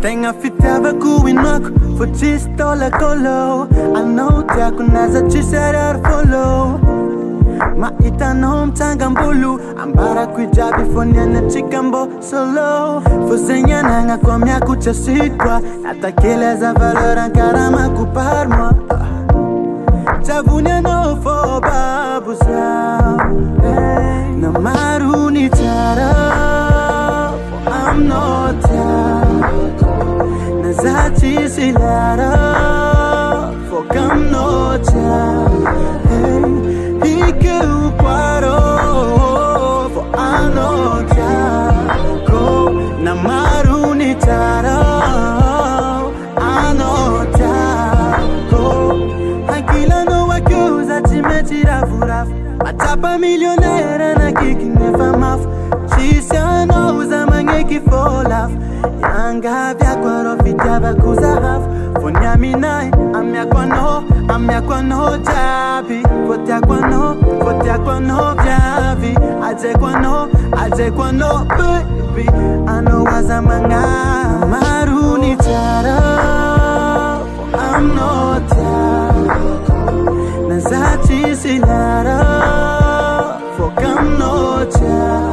Tegna fitiavako inako fô tsisy tôlatôlo anao tiako naza tsisy ariary fôlô mahitanao mitsangam-bolo ambarako ijiaby fô nianatsika mbô solo fô zegny anagnako amiako tsy asidiko natakely aza valeur ankaramako par moi Javony anao fô babo zao na maro ny tsara fô aminao tiako na za tsisy lara fô kaminao tiako Ikeu paro fô anao tiako na maro ny tsara anao tiako Ankilanao akeo za tsy maintsy ravoravo matsapa millionnaire nakiky nefa mafo tsisy anao za magneky fô lafo Iangaviako arô fitiavako zahafo fô ny aminay amiako anao jiaby fô tiako anao viavy ajaiko anao baby anao aza magnahy maro ny tsara fô aminao tiako na za tsisy lara fô kaminao tiako